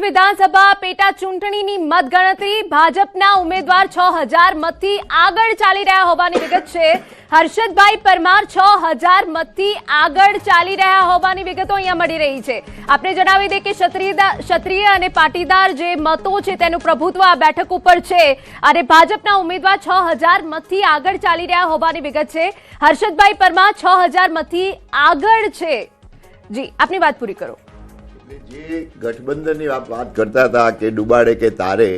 વિધાનસભા પેટા ચૂંટણીની મતગણતરી ભાજપના ઉમેદવાર 6000 મતથી આગળ ચાલી રહ્યા હોવાની વિગત છે। હર્ષદભાઈ પરમાર 6000 મતથી આગળ ચાલી રહ્યા હોવાની વિગતો અહીંયા મળી રહી છે। આપણે જણાવી દઈએ કે ક્ષત્રિય અને પાટીદાર જે મતો છે તેનું પ્રભુત્વ આ બેઠક ઉપર છે અને ભાજપના ઉમેદવાર 6000 મતથી આગળ ચાલી રહ્યા હોવાની વિગત છે। હર્ષદભાઈ પરમાર 6000 મતથી આગળ છે। જી, આપની વાત પૂરી કરો। જે ગઠબંધનની વાત કરતા હતા કે ડુબાડે કે તારે,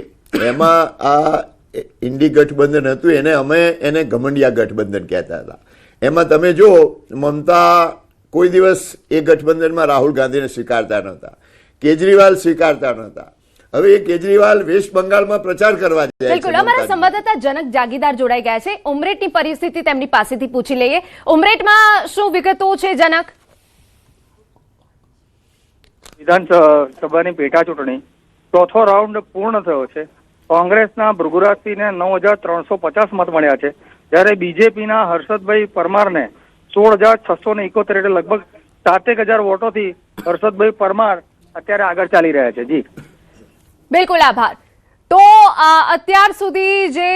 એમાં આ ઇન્ડી ગઠબંધન હતું, એને ઘમંડિયા ગઠબંધન કહેતા હતા। એમાં તમે જો મમતા કોઈ દિવસ એ ગઠબંધનમાં રાહુલ ગાંધીને સ્વીકારતા નહોતા, કેજરીવાલ સ્વીકારતા નહોતા। હવે એ કેજરીવાલ વેસ્ટ બંગાળમાં પ્રચાર કરવા જાય છે। બિલકુલ, અમારા સંવાદદાતા જનક જાગીદાર જોડાઈ ગયા છે। ઉમરેઠની પરિસ્થિતિ તેમની પાસેથી પૂછી લઈએ। ઉમરેઠમાં શું વિગતો છે જનક? વિધાનસભાની પેટા ચૂંટણી ચોથો રાઉન્ડ પૂર્ણ થયો છે। કોંગ્રેસના ભૃગુરાજસિંહને 9350 મત મળ્યા છે, જ્યારે બીજેપીના હર્ષદભાઈ પરમારને 16671 એટલે લગભગ 7000 વોટોથી હર્ષદભાઈ પરમાર અત્યારે આગળ ચાલી રહ્યા છે। જી બિલકુલ, આભાર। તો અત્યાર સુધી જે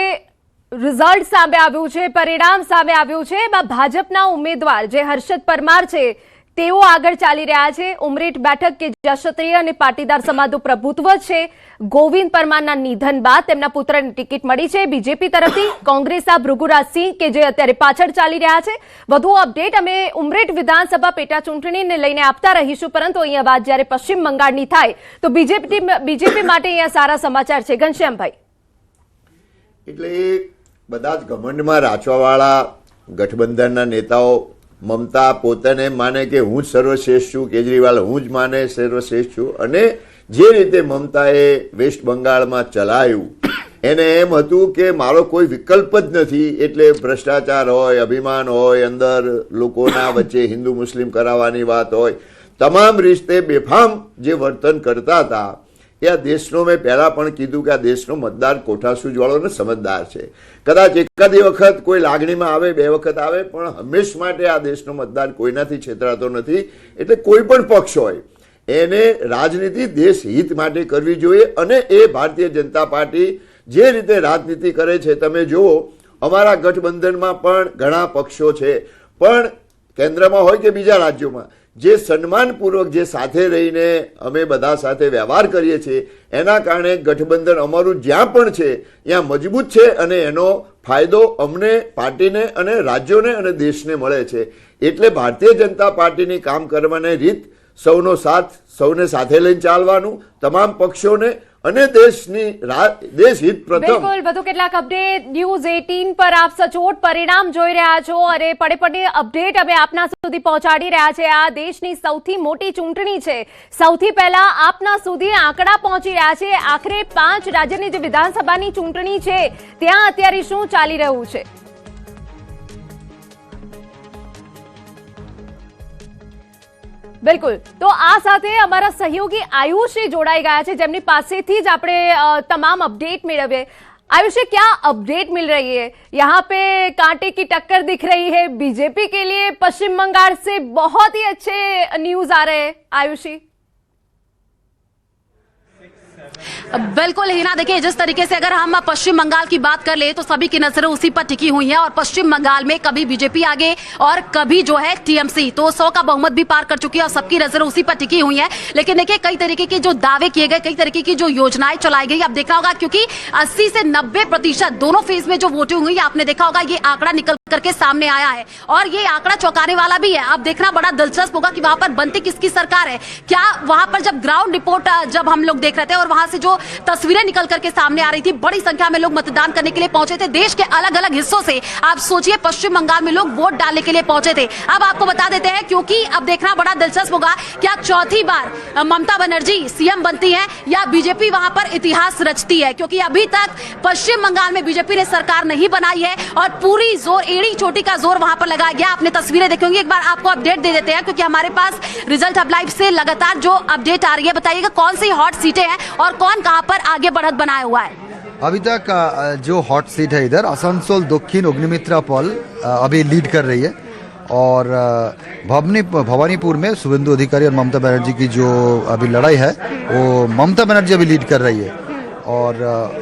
રિઝલ્ટ સામે આવ્યું છે, પરિણામ સામે આવ્યું છે, એમાં ભાજપના ઉમેદવાર જે હર્ષદ પરમાર છે તેઓ આગળ ચાલી રહ્યા છે। ઉમરેઠ બેઠક કે જ્યાં ક્ષત્રિય અને પાટીદાર સમાજનું પ્રભુત્વ છે, ગોવિંદ પરમારના નિધન બાદ તેમના પુત્રને ટિકિટ મળી છે। બીજેપી તરફથી કોંગ્રેસના ભૃગુરાજસિંહ કે જે અત્યારે પાછળ ચાલી રહ્યા છે। વધુ અપડેટ અમે ઉમરેઠ વિધાનસભા પેટા ચૂંટણીને લઈને આપતા રહીશું, પરંતુ અહીંયા વાત જ્યારે પશ્ચિમ બંગાળની થાય તો બીજેપી માટે અહીંયા સારા સમાચાર છે। ઘનશ્યામભાઈ, એટલે બધા જ ઘમંડમાં રાચવાવાળા ગઠબંધનના નેતાઓ મમતા પોતાને માને કે હું જ સર્વશ્રેષ્ઠ છું, કેજરીવાલ હું જ માને સર્વશ્રેષ્ઠ છું, અને જે રીતે મમતાએ વેસ્ટ બંગાળમાં ચલાવ્યું એને એમ હતું કે મારો કોઈ વિકલ્પ જ નથી, એટલે ભ્રષ્ટાચાર હોય, અભિમાન હોય, અંદર લોકોના વચ્ચે હિન્દુ મુસ્લિમ કરાવવાની વાત હોય, તમામ રીતે બેફામ જે વર્તન કરતા હતા એ આ દેશનો, મેં પહેલાં પણ કીધું કે આ દેશનો મતદાર કોઠાસૂઝવાળો ને સમજદાર છે। કદાચ એકાદી વખત કોઈ લાગણીમાં આવે, બે વખત આવે, પણ હંમેશ માટે આ દેશનો મતદાર કોઈનાથી છેતરાતો નથી। એટલે કોઈ પણ પક્ષ હોય એને રાજનીતિ દેશ હિત માટે કરવી જોઈએ, અને એ ભારતીય જનતા પાર્ટી જે રીતે રાજનીતિ કરે છે, તમે જુઓ અમારા ગઠબંધનમાં પણ ઘણા પક્ષો છે, પણ કેન્દ્રમાં હોય કે બીજા રાજ્યોમાં જે સન્માનપૂર્વક જે સાથે રહીને અમે બધા સાથે વ્યવહાર કરીએ છીએ, એના કારણે ગઠબંધન અમારું જ્યાં પણ છે ત્યાં મજબૂત છે, અને એનો ફાયદો અમને, પાર્ટીને અને રાજ્યોને અને દેશને મળે છે। એટલે ભારતીય જનતા પાર્ટીની કામ કરવાની રીત સૌનો સાથ, સૌને સાથે લઈને ચાલવાનું, તમામ પક્ષોને, અને દેશ હિત પ્રથમ। બિલકુલ, વધુ કેટલાક અપડેટ ન્યૂઝ 18 પર આપ સચોટ પરિણામ જોઈ રહ્યા છો અને પડે અપડેટ અમે આપના સુધી પહોંચાડી રહ્યા છે। આ દેશની સૌથી મોટી ચૂંટણી છે, સૌથી પહેલા આપના સુધી આંકડા પહોંચી રહ્યા છે। આખરે 5 રાજ્યની જે વિધાનસભાની ચૂંટણી છે ત્યાં અત્યારે શું ચાલી રહ્યું છે? બિલકુલ, તો આ સાથે અમારા સહયોગી આયુષી જોડાઈ ગયા છે, જેમની પાસેથી જ આપણે તમામ अपडेट मेळवीए। आयुषी, क्या अपडेट मिल रही है? यहाँ पे कांटे की टक्कर दिख रही है बीजेपी के लिए, पश्चिम बंगाल से बहुत ही अच्छे न्यूज आ रहे हैं। आयुषी, बिल्कुल हिना, देखिए जिस तरीके से अगर हम पश्चिम बंगाल की बात कर ले तो सभी की नजरें उसी पर टिकी हुई हैं, और पश्चिम बंगाल में कभी बीजेपी आगे और कभी जो है टीएमसी, तो 100 का बहुमत भी पार कर चुकी है और सबकी नजरें उसी पर टिकी हुई हैं। लेकिन देखिए कई तरीके के जो दावे किए गए, कई तरीके की जो योजनाएं चलाई गई, अब देखना होगा, क्योंकि 80 से 90% दोनों फेज में जो वोटिंग हुई, आपने देखा होगा ये आंकड़ा निकल करके सामने आया है, और ये आंकड़ा चौंकाने वाला भी है। अब देखना बड़ा दिलचस्प होगा कि वहां पर बनती किसकी सरकार है। क्या वहां पर जब ग्राउंड रिपोर्ट जब हम लोग देख रहे थे और वहां से जो तस्वीरें निकल करके सामने आ रही थी, बड़ी संख्या में लोग मतदान करने के लिए पहुंचे थे, देश के अलग अलग हिस्सों से। आप सोचिए पश्चिम बंगाल में लोग वोट डालने के लिए पहुंचे थे। अब आपको बता देते हैं, क्योंकि अब देखना बड़ा दिलचस्प होगा, क्या चौथी बार ममता बनर्जी सीएम बनती है या बीजेपी वहां पर इतिहास रचती है, क्योंकि अभी तक पश्चिम बंगाल में बीजेपी ने सरकार नहीं बनाई है और पूरी जोर, एड़ी चोटी का जोर वहां पर लगाया गया। आपने तस्वीरें देखी होंगी, एक बार आपको अपडेट दे देते हैं, क्योंकि हमारे पास रिजल्ट हब लाइव से लगातार जो अपडेट आ रही है। बताइएगा कौन सी हॉट सीटें हैं और कौन कहां पर आगे बढ़त बनाया हुआ है? अभी तक जो हॉट सीट है इधर आसनसोल दक्षिण अग्निमित्रा पॉल अभी लीड कर रही है, और भवानीपुर में शुभेंदु अधिकारी और ममता बनर्जी की जो अभी लड़ाई है वो ममता बनर्जी अभी लीड कर रही है और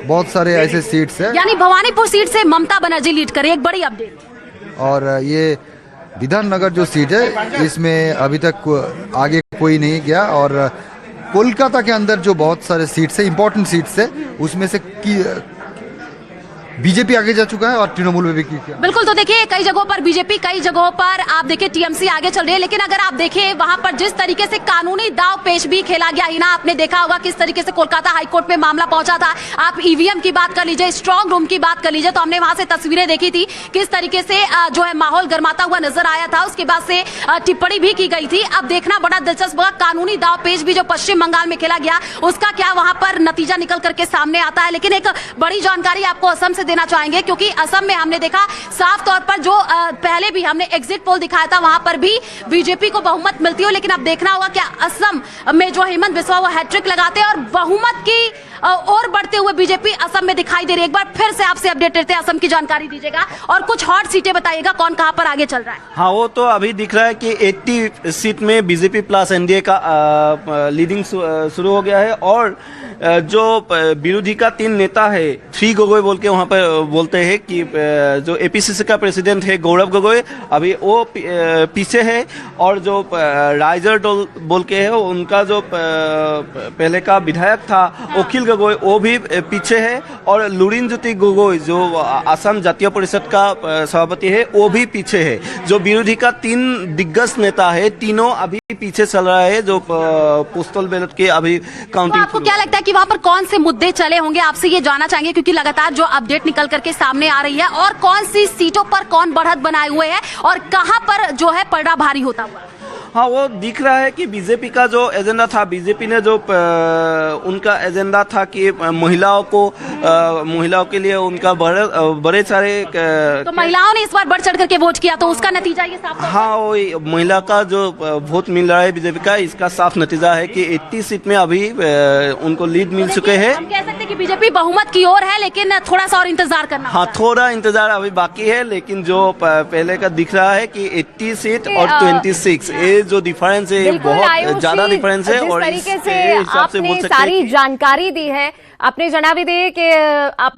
बहुत सारे ऐसे सीट्स हैं यानी भवानीपुर सीट से ममता बनर्जी लीड करे, एक बड़ी अपडेट। और ये विधाननगर जो सीट है इसमें अभी तक आगे कोई नहीं गया और कोलकाता के अंदर जो बहुत सारे सीट्स है इंपॉर्टेंट सीट्स है उसमें से बीजेपी आगे जा चुका है और तृणमूल में भी किया। बिल्कुल, तो देखिए कई जगहों पर बीजेपी, कई जगहों पर आप देखिए टीएमसी आगे चल रही है, लेकिन अगर आप देखिए वहां पर जिस तरीके से कानूनी दाव पेश भी खेला गया हिना, आपने देखा होगा किस तरीके से कोलकाता हाईकोर्ट में मामला पहुंचा था। आप ईवीएम की बात कर लीजिए, स्ट्रांग रूम की बात कर लीजिए, तो हमने वहां से तस्वीरें देखी थी किस तरीके से जो है माहौल गर्माता हुआ नजर आया था। उसके बाद से टिप्पणी भी की गई थी। अब देखना बड़ा दिलचस्प होगा कानूनी दाव पेश भी जो पश्चिम बंगाल में खेला गया उसका क्या वहां पर नतीजा निकल करके सामने आता है। लेकिन एक बड़ी जानकारी आपको असम से देना चाहेंगे, क्योंकि असम में हमने देखा साफ तौर पर जो पहले भी हमने एग्जिट पोल दिखाया था वहां पर भी बीजेपी को बहुमत मिलती हो, लेकिन अब देखना होगा क्या असम में जो हेमंत बिस्वा वो हैट्रिक लगाते हैं और बहुमत की और बढ़ते हुए बीजेपी असम में दिखाई दे रही है। एक बार फिर से आपसे अपडेट लेते हैं, असम की जानकारी दीजिएगा और कुछ हॉट सीटें बताइएगा कौन कहां पर आगे चल रहा है। हाँ, वो तो अभी दिख रहा है कि 80 सीट में बीजेपी प्लस एनडीए का लीडिंग शुरू हो गया है और जो विरोधी का 3 नेता है, 3 गोगोई बोल के वहाँ पर बोलते हैं कि जो एपीसीसी का प्रेसिडेंट है गौरव गोगोई अभी वो पीछे है और जो राइजर डोल बोल के है उनका जो पहले का विधायक था अखिल गोगोई वो भी पीछे है और लुरिनज्योति गोगोई जो असम जातीय परिषद का सभापति है वो भी पीछे है। जो विरोधी का 3 दिग्गज नेता है तीनों अभी पीछे चल रहा है जो पोस्टल बैलेट के अभी काउंटिंग। आपको क्या लगता है कि वहां पर कौन से मुद्दे चले होंगे, आपसे ये जानना चाहेंगे क्योंकि लगातार जो अपडेट निकल करके सामने आ रही है और कौन सी सीटों पर कौन बढ़त बनाए हुए है और कहां पर जो है पलड़ा भारी होता हुआ। हाँ, वो दिख रहा है कि बीजेपी का जो एजेंडा था, बीजेपी ने जो उनका एजेंडा था कि महिलाओं के लिए उनका बड़े सारे तो महिलाओं ने इस बार बढ़ चढ़ करके वोट किया तो उसका नतीजा ये साफ। हाँ, वो महिला का जो वोट मिल रहा है बीजेपी का इसका साफ नतीजा है कि 80 सीट में अभी उनको लीड मिल चुके हैं। हम कह सकते हैं कि बीजेपी बहुमत की ओर है, लेकिन थोड़ा सा और इंतजार करना। हाँ, थोड़ा इंतजार अभी बाकी है, लेकिन जो पहले का दिख रहा है कि 80 सीट और 26 ये जो डिफरेंस है बहुत ज्यादा डिफरेंस है। और जिस तरीके से आपने सारी जानकारी दी है, आपने जनावी दी कि आप